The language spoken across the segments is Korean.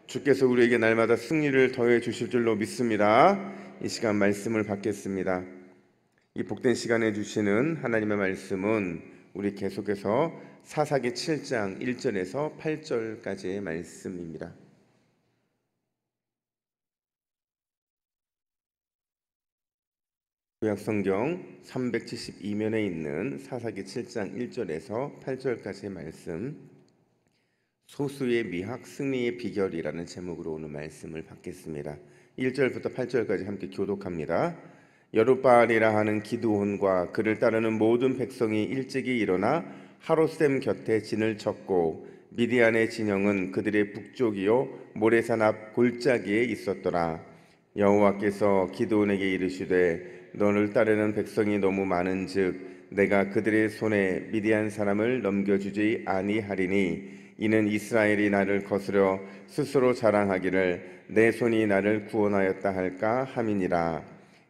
주께서 우리에게 날마다 승리를 더해 주실 줄로 믿습니다. 이 시간 말씀을 받겠습니다. 이 복된 시간에 주시는 하나님의 말씀은 우리 계속해서 사사기 7장 1절에서 8절까지의 말씀입니다. 구약성경 372면에 있는 사사기 7장 1절에서 8절까지의 말씀, 소수의 미학 승리의 비결이라는 제목으로 오늘 말씀을 받겠습니다. 1절부터 8절까지 함께 교독합니다. 여룻바알이라 하는 기드온과 그를 따르는 모든 백성이 일찍이 일어나 하롯셈 곁에 진을 쳤고 미디안의 진영은 그들의 북쪽이요 모레산 앞 골짜기에 있었더라. 여호와께서 기드온에게 이르시되 너를 따르는 백성이 너무 많은즉 내가 그들의 손에 미디안 사람을 넘겨주지 아니하리니 이는 이스라엘이 나를 거스려 스스로 자랑하기를 내 손이 나를 구원하였다 할까 함이니라.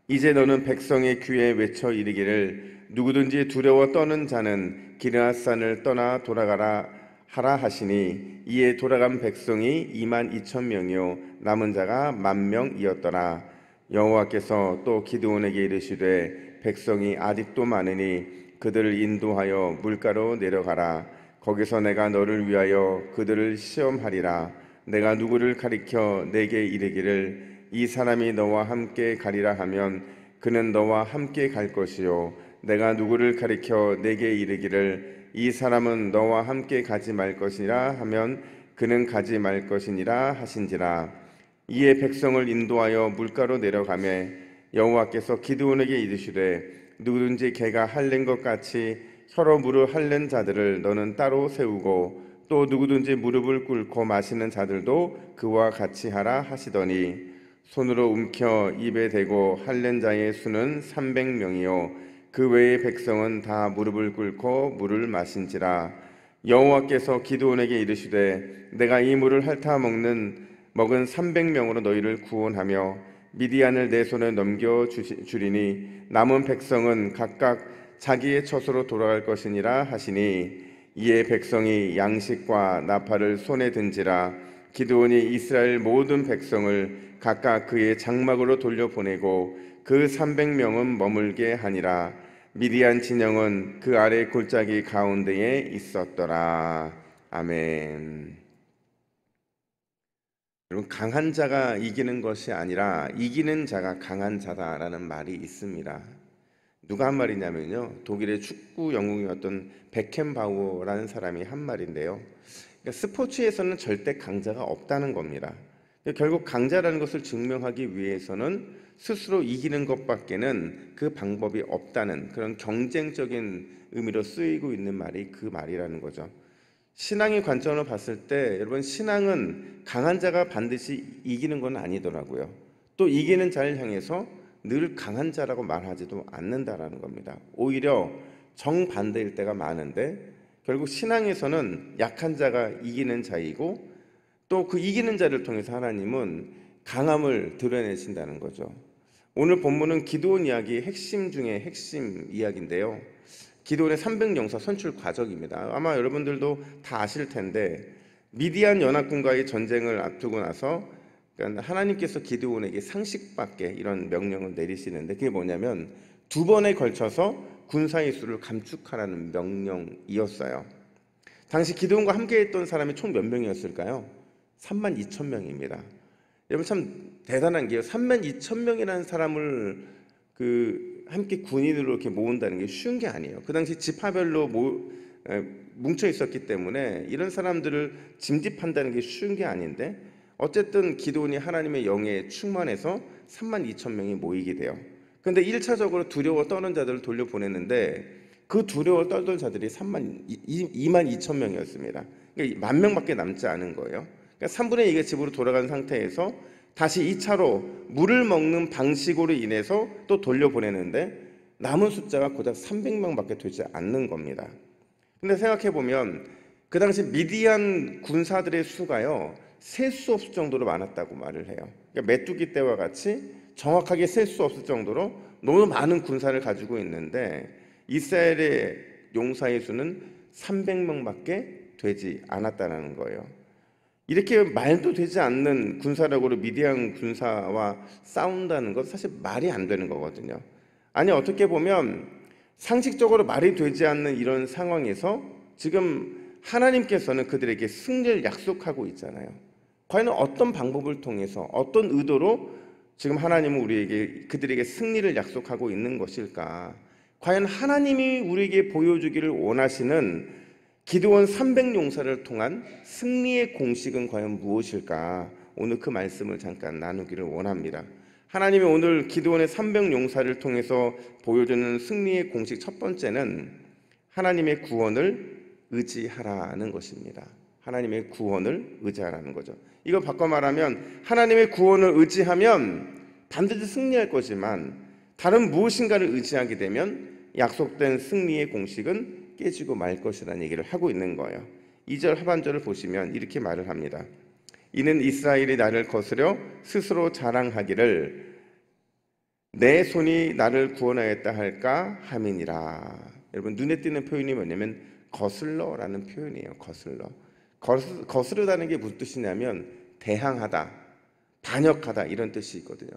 이제 너는 백성의 귀에 외쳐 이르기를 누구든지 두려워 떠는 자는 기르앗산을 떠나 돌아가라 하라 하시니 이에 돌아간 백성이 22,000명이요 남은 자가 10,000명이었더라. 여호와께서 또 기드온에게 이르시되 백성이 아직도 많으니 그들을 인도하여 물가로 내려가라. 거기서 내가 너를 위하여 그들을 시험하리라. 내가 누구를 가리켜 내게 이르기를 이 사람이 너와 함께 가리라 하면 그는 너와 함께 갈 것이요 내가 누구를 가리켜 내게 이르기를 이 사람은 너와 함께 가지 말 것이라 하면 그는 가지 말 것이니라 하신지라. 이에 백성을 인도하여 물가로 내려가매 여호와께서 기드온에게 이르시되 누구든지 개가 핥는 것 같이 혀로 물을 핥는 자들을 너는 따로 세우고 또 누구든지 무릎을 꿇고 마시는 자들도 그와 같이 하라 하시더니 손으로 움켜 입에 대고 핥는 자의 수는 300명이요 그 외의 백성은 다 무릎을 꿇고 물을 마신지라. 여호와께서 기드온에게 이르시되 내가 이 물을 핥아 먹은 300명으로 너희를 구원하며 미디안을 내 손에 넘겨 주리니 남은 백성은 각각 자기의 처소로 돌아갈 것이니라 하시니 이에 백성이 양식과 나팔을 손에 든지라. 기드온이 이스라엘 모든 백성을 각각 그의 장막으로 돌려보내고 그 300명은 머물게 하니라. 미디안 진영은 그 아래 골짜기 가운데에 있었더라. 아멘. 여러분, 강한 자가 이기는 것이 아니라 이기는 자가 강한 자다라는 말이 있습니다. 누가 한 말이냐면요, 독일의 축구 영웅이었던 베켄바우어라는 사람이 한 말인데요, 그러니까 스포츠에서는 절대 강자가 없다는 겁니다. 결국 강자라는 것을 증명하기 위해서는 스스로 이기는 것밖에는 그 방법이 없다는 그런 경쟁적인 의미로 쓰이고 있는 말이 그 말이라는 거죠. 신앙의 관점으로 봤을 때 여러분, 신앙은 강한 자가 반드시 이기는 건 아니더라고요. 또 이기는 자를 향해서 늘 강한 자라고 말하지도 않는다라는 겁니다. 오히려 정반대일 때가 많은데 결국 신앙에서는 약한 자가 이기는 자이고 또 그 이기는 자를 통해서 하나님은 강함을 드러내신다는 거죠. 오늘 본문은 기드온 이야기의 핵심 중에 핵심 이야기인데요, 기드온의 300용사 선출 과정입니다. 아마 여러분들도 다 아실 텐데 미디안 연합군과의 전쟁을 앞두고 나서 그러니까 하나님께서 기드온에게 상식밖에 이런 명령을 내리시는데 그게 뭐냐면 2번에 걸쳐서 군사의 수를 감축하라는 명령이었어요. 당시 기드온과 함께했던 사람이 총 몇 명이었을까요? 32,000명입니다. 여러분, 참 대단한 게요, 32,000명이라는 사람을 함께 군인으로 이렇게 모은다는 게 쉬운 게 아니에요. 그 당시 지파별로 뭉쳐 있었기 때문에 이런 사람들을 짐집한다는 게 쉬운 게 아닌데 어쨌든 기드온이 하나님의 영에 충만해서 32,000명이 모이게 돼요. 그런데 1차적으로 두려워 떠는 자들을 돌려보냈는데 그 두려워 떨던 자들이 22,000명이었습니다. 그러니까 10,000명밖에 남지 않은 거예요. 그러니까 3분의 2가 집으로 돌아간 상태에서 다시 2차로 물을 먹는 방식으로 인해서 또 돌려보내는데 남은 숫자가 고작 300명밖에 되지 않는 겁니다. 근데 생각해보면 그 당시 미디안 군사들의 수가요, 셀 수 없을 정도로 많았다고 말을 해요. 그러니까 메뚜기 떼와 같이 정확하게 셀 수 없을 정도로 너무 많은 군사를 가지고 있는데 이스라엘의 용사의 수는 300명밖에 되지 않았다는 거예요. 이렇게 말도 되지 않는 군사력으로 미디안 군사와 싸운다는 것 사실 말이 안 되는 거거든요. 아니 어떻게 보면 상식적으로 말이 되지 않는 이런 상황에서 지금 하나님께서는 그들에게 승리를 약속하고 있잖아요. 과연 어떤 방법을 통해서 어떤 의도로 지금 하나님은 그들에게 승리를 약속하고 있는 것일까? 과연 하나님이 우리에게 보여주기를 원하시는 기드온 300용사를 통한 승리의 공식은 과연 무엇일까? 오늘 그 말씀을 잠깐 나누기를 원합니다. 하나님이 오늘 기드온의 300용사를 통해서 보여주는 승리의 공식 첫 번째는 하나님의 구원을 의지하라는 것입니다. 하나님의 구원을 의지하라는 거죠. 이거 바꿔 말하면 하나님의 구원을 의지하면 반드시 승리할 거지만 다른 무엇인가를 의지하게 되면 약속된 승리의 공식은 깨지고 말 것이라는 얘기를 하고 있는 거예요. 2절 하반절을 보시면 이렇게 말을 합니다. 이는 이스라엘이 나를 거스려 스스로 자랑하기를 내 손이 나를 구원하였다 할까 함이니라. 여러분 눈에 띄는 표현이 뭐냐면 거슬러라는 표현이에요. 거스르다는 게 무슨 뜻이냐면 대항하다, 반역하다 이런 뜻이 있거든요.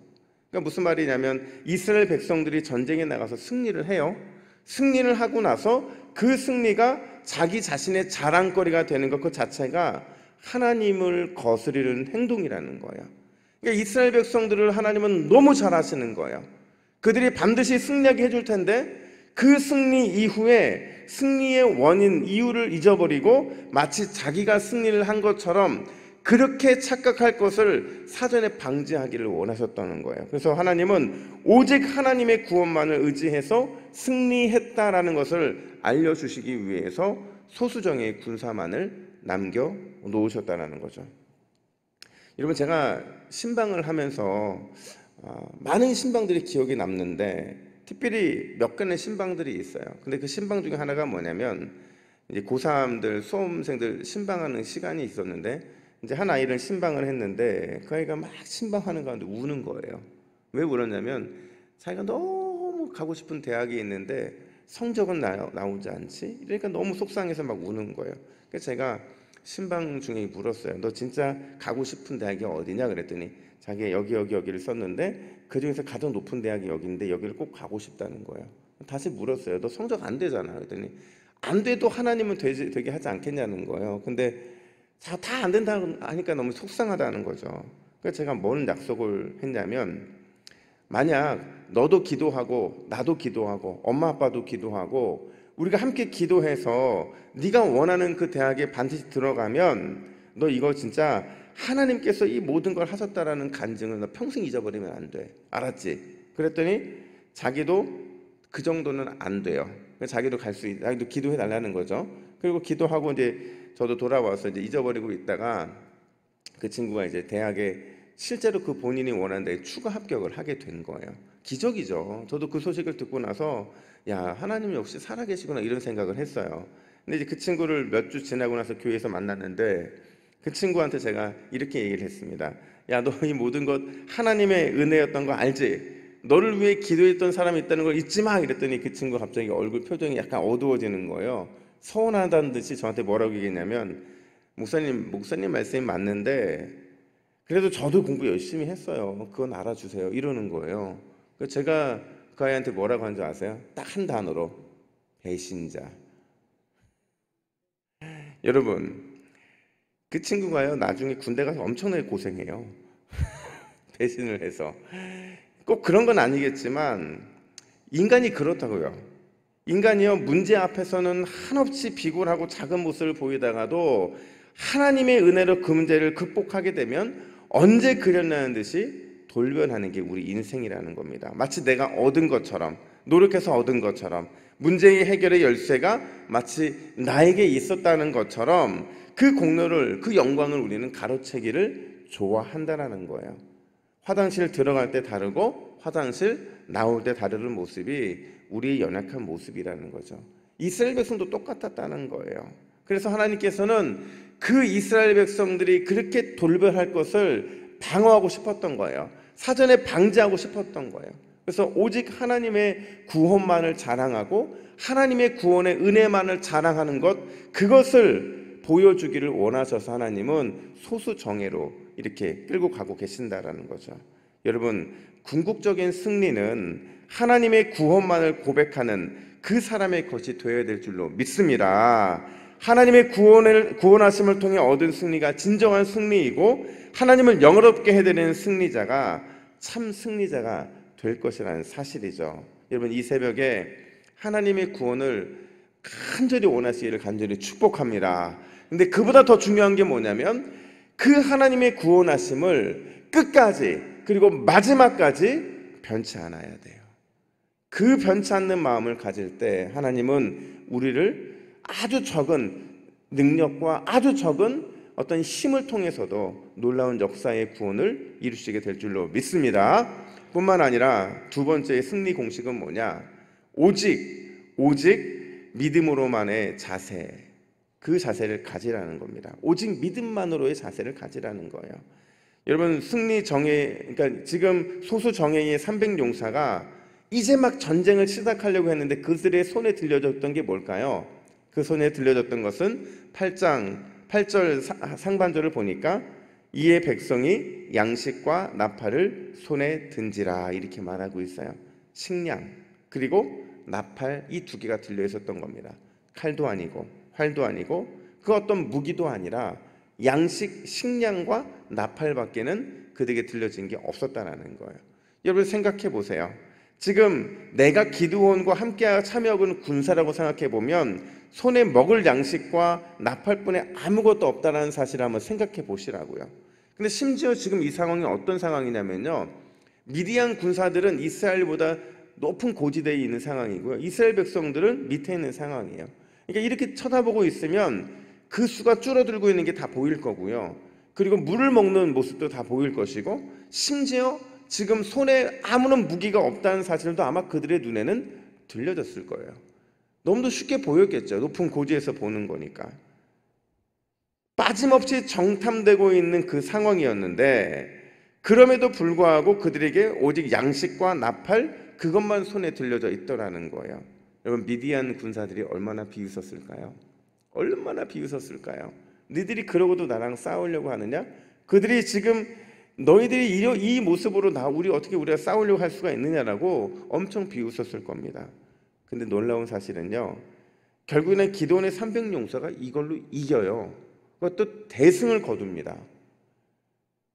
그러니까 무슨 말이냐면 이스라엘 백성들이 전쟁에 나가서 승리를 해요. 승리를 하고 나서 그 승리가 자기 자신의 자랑거리가 되는 것 그 자체가 하나님을 거스르는 행동이라는 거예요. 그러니까 이스라엘 백성들을 하나님은 너무 잘 아시는 거예요. 그들이 반드시 승리하게 해줄 텐데 그 승리 이후에 승리의 원인, 이유를 잊어버리고 마치 자기가 승리를 한 것처럼 그렇게 착각할 것을 사전에 방지하기를 원하셨다는 거예요. 그래서 하나님은 오직 하나님의 구원만을 의지해서 승리했다라는 것을 알려주시기 위해서 소수정예의 군사만을 남겨놓으셨다는 거죠. 여러분 제가 신방을 하면서 많은 신방들이 기억에 남는데 특별히 몇 개의 신방들이 있어요. 근데 그 신방 중에 하나가 뭐냐면 이제 고3들, 수험생들 신방하는 시간이 있었는데 이제 한 아이를 신방을 했는데 그 아이가 막 신방하는 가운데 우는 거예요. 왜 울었냐면 자기가 너무 가고 싶은 대학이 있는데 성적은 나오지 않지? 그러니까 너무 속상해서 막 우는 거예요. 그래서 제가 신방 중에 물었어요. 너 진짜 가고 싶은 대학이 어디냐? 그랬더니 자기가 여기를 썼는데 그중에서 가장 높은 대학이 여기인데 여기를 꼭 가고 싶다는 거예요. 다시 물었어요. 너 성적 안 되잖아. 그랬더니 안 돼도 하나님은 되게 하지 않겠냐는 거예요. 근데 다 안 된다고 하니까 너무 속상하다는 거죠. 그래서 제가 뭔 약속을 했냐면 만약 너도 기도하고 나도 기도하고 엄마 아빠도 기도하고 우리가 함께 기도해서 네가 원하는 그 대학에 반드시 들어가면 너 이거 진짜 하나님께서 이 모든 걸 하셨다라는 간증을 너 평생 잊어버리면 안 돼. 알았지? 그랬더니 자기도 그 정도는 안 돼요. 자기도 자기도 기도해 달라는 거죠. 그리고 기도하고 이제 저도 돌아와서 이제 잊어버리고 있다가 그 친구가 이제 대학에 실제로 그 본인이 원하는 데 추가 합격을 하게 된 거예요. 기적이죠. 저도 그 소식을 듣고 나서 야 하나님 역시 살아계시구나 이런 생각을 했어요. 근데 이제 그 친구를 몇 주 지나고 나서 교회에서 만났는데 그 친구한테 제가 이렇게 얘기를 했습니다. 야 너 이 모든 것 하나님의 은혜였던 거 알지? 너를 위해 기도했던 사람이 있다는 걸 잊지 마. 이랬더니 그 친구가 갑자기 얼굴 표정이 약간 어두워지는 거예요. 서운하다는 듯이 저한테 뭐라고 얘기했냐면 목사님 말씀이 맞는데 그래도 저도 공부 열심히 했어요. 그건 알아주세요. 이러는 거예요. 그래서 제가 그 아이한테 뭐라고 한 줄 아세요? 딱 한 단어로 배신자. 여러분 그 친구가요 나중에 군대 가서 엄청나게 고생해요. 배신을 해서 꼭 그런 건 아니겠지만 인간이 그렇다고요. 인간이요 문제 앞에서는 한없이 비굴하고 작은 모습을 보이다가도 하나님의 은혜로 그 문제를 극복하게 되면 언제 그렸냐는 듯이 돌변하는 게 우리 인생이라는 겁니다. 마치 내가 얻은 것처럼 노력해서 얻은 것처럼 문제의 해결의 열쇠가 마치 나에게 있었다는 것처럼 그 공로를 그 영광을 우리는 가로채기를 좋아한다는 거예요. 화장실 들어갈 때 다르고 화장실 나올 때 다른 모습이 우리의 연약한 모습이라는 거죠. 이스라엘 백성도 똑같았다는 거예요. 그래서 하나님께서는 그 이스라엘 백성들이 그렇게 돌변할 것을 방어하고 싶었던 거예요. 사전에 방지하고 싶었던 거예요. 그래서 오직 하나님의 구원만을 자랑하고 하나님의 구원의 은혜만을 자랑하는 것, 그것을 보여주기를 원하셔서 하나님은 소수 정예로 이렇게 끌고 가고 계신다라는 거죠. 여러분, 궁극적인 승리는 하나님의 구원만을 고백하는 그 사람의 것이 되어야 될 줄로 믿습니다. 하나님의 구원하심을 통해 얻은 승리가 진정한 승리이고 하나님을 영화롭게 해드리는 승리자가 참 승리자가 될 것이라는 사실이죠. 여러분, 이 새벽에 하나님의 구원을 간절히 원하시기를 간절히 축복합니다. 근데 그보다 더 중요한 게 뭐냐면 그 하나님의 구원하심을 끝까지 그리고 마지막까지 변치 않아야 돼요. 그 변치 않는 마음을 가질 때 하나님은 우리를 아주 적은 능력과 아주 적은 어떤 힘을 통해서도 놀라운 역사의 구원을 이루시게 될 줄로 믿습니다. 뿐만 아니라 두 번째의 승리 공식은 뭐냐? 오직 믿음으로만의 자세, 그 자세를 가지라는 겁니다. 오직 믿음만으로의 자세를 가지라는 거예요. 여러분, 승리 정예, 그러니까 지금 소수 정예의 300용사가 이제 막 전쟁을 시작하려고 했는데 그들의 손에 들려졌던 게 뭘까요? 그 손에 들려졌던 것은 8절 상반절을 보니까 이에 백성이 양식과 나팔을 손에 든지라 이렇게 말하고 있어요. 식량 그리고 나팔, 이 두 개가 들려 있었던 겁니다. 칼도 아니고 활도 아니고 그 어떤 무기도 아니라 양식, 식량과 나팔밖에는 그들에게 들려진 게 없었다는 거예요. 여러분 생각해 보세요. 지금 내가 기드온과 함께 참여하는 군사라고 생각해 보면 손에 먹을 양식과 나팔뿐에 아무것도 없다는 사실을 한번 생각해 보시라고요. 근데 심지어 지금 이 상황이 어떤 상황이냐면요, 미디안 군사들은 이스라엘보다 높은 고지대에 있는 상황이고요, 이스라엘 백성들은 밑에 있는 상황이에요. 그러니까 이렇게 쳐다보고 있으면 그 수가 줄어들고 있는 게 다 보일 거고요, 그리고 물을 먹는 모습도 다 보일 것이고, 심지어 지금 손에 아무런 무기가 없다는 사실도 아마 그들의 눈에는 들려졌을 거예요. 너무도 쉽게 보였겠죠. 높은 고지에서 보는 거니까. 빠짐없이 정탐되고 있는 그 상황이었는데 그럼에도 불구하고 그들에게 오직 양식과 나팔, 그것만 손에 들려져 있더라는 거예요. 여러분, 미디안 군사들이 얼마나 비웃었을까요? 얼마나 비웃었을까요? 너희들이 그러고도 나랑 싸우려고 하느냐? 그들이 지금 너희들이 이 모습으로 우리가 싸우려고 할 수가 있느냐라고 엄청 비웃었을 겁니다. 근데 놀라운 사실은요, 결국에는 기드온의 300용사가 이걸로 이겨요. 그것도 대승을 거둡니다.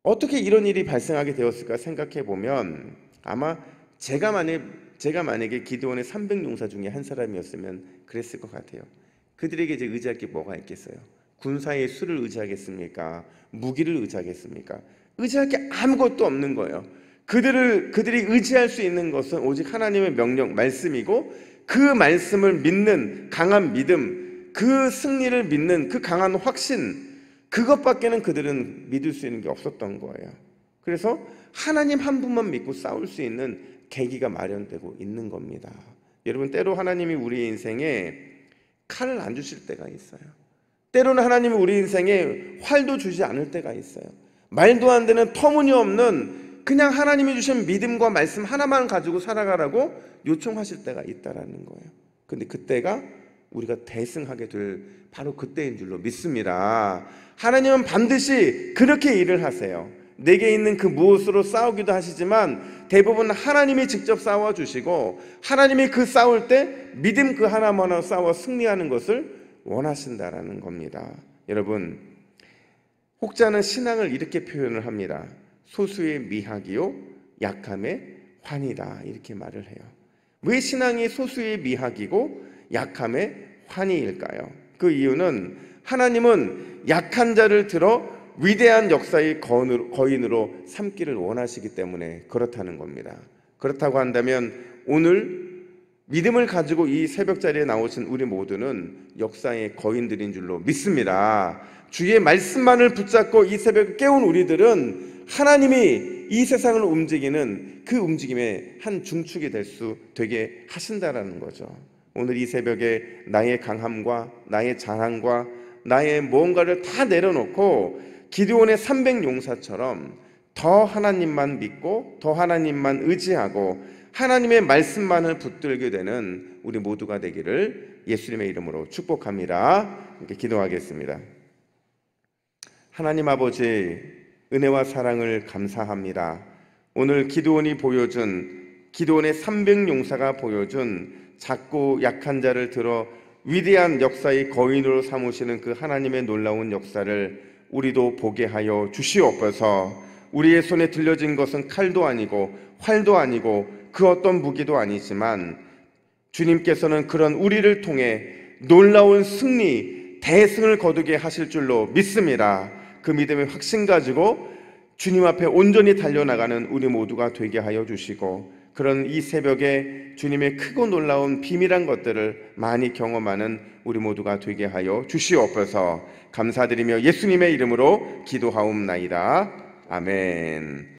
어떻게 이런 일이 발생하게 되었을까 생각해 보면 아마 제가 만약에 기드온의 300용사 중에 한 사람이었으면 그랬을 것 같아요. 그들에게 이제 의지할 게 뭐가 있겠어요? 군사의 수를 의지하겠습니까? 무기를 의지하겠습니까? 의지할 게 아무것도 없는 거예요. 그들이 의지할 수 있는 것은 오직 하나님의 명령, 말씀이고, 그 말씀을 믿는 강한 믿음, 그 승리를 믿는 그 강한 확신, 그것밖에는 그들은 믿을 수 있는 게 없었던 거예요. 그래서 하나님 한 분만 믿고 싸울 수 있는 계기가 마련되고 있는 겁니다. 여러분, 때로 하나님이 우리 인생에 칼을 안 주실 때가 있어요. 때로는 하나님이 우리 인생에 활도 주지 않을 때가 있어요. 말도 안 되는 터무니없는 그냥 하나님이 주신 믿음과 말씀 하나만 가지고 살아가라고 요청하실 때가 있다라는 거예요. 근데 그때가 우리가 대승하게 될 바로 그때인 줄로 믿습니다. 하나님은 반드시 그렇게 일을 하세요. 내게 있는 그 무엇으로 싸우기도 하시지만 대부분 하나님이 직접 싸워주시고, 하나님이 그 싸울 때 믿음 그 하나만으로 싸워 승리하는 것을 원하신다라는 겁니다. 여러분, 혹자는 신앙을 이렇게 표현을 합니다. 소수의 미학이요 약함의 환이다, 이렇게 말을 해요. 왜 신앙이 소수의 미학이고 약함의 환희일까요? 그 이유는 하나님은 약한 자를 들어 위대한 역사의 거인으로 삼기를 원하시기 때문에 그렇다는 겁니다. 그렇다고 한다면 오늘 믿음을 가지고 이 새벽자리에 나오신 우리 모두는 역사의 거인들인 줄로 믿습니다. 주의 말씀만을 붙잡고 이 새벽에 깨운 우리들은 하나님이 이 세상을 움직이는 그 움직임의 한 중축이 되게 하신다라는 거죠. 오늘 이 새벽에 나의 강함과 나의 자랑과 나의 무언가를 다 내려놓고 기드온의 300용사처럼 더 하나님만 믿고 더 하나님만 의지하고 하나님의 말씀만을 붙들게 되는 우리 모두가 되기를 예수님의 이름으로 축복합니다. 이렇게 기도하겠습니다. 하나님 아버지, 은혜와 사랑을 감사합니다. 오늘 기드온의 300용사가 보여준 작고 약한 자를 들어 위대한 역사의 거인으로 삼으시는 그 하나님의 놀라운 역사를 우리도 보게 하여 주시옵소서. 우리의 손에 들려진 것은 칼도 아니고 활도 아니고 그 어떤 무기도 아니지만 주님께서는 그런 우리를 통해 놀라운 승리, 대승을 거두게 하실 줄로 믿습니다. 그 믿음의 확신 가지고 주님 앞에 온전히 달려나가는 우리 모두가 되게 하여 주시고, 그런 이 새벽에 주님의 크고 놀라운 비밀한 것들을 많이 경험하는 우리 모두가 되게 하여 주시옵소서. 감사드리며 예수님의 이름으로 기도하옵나이다. 아멘.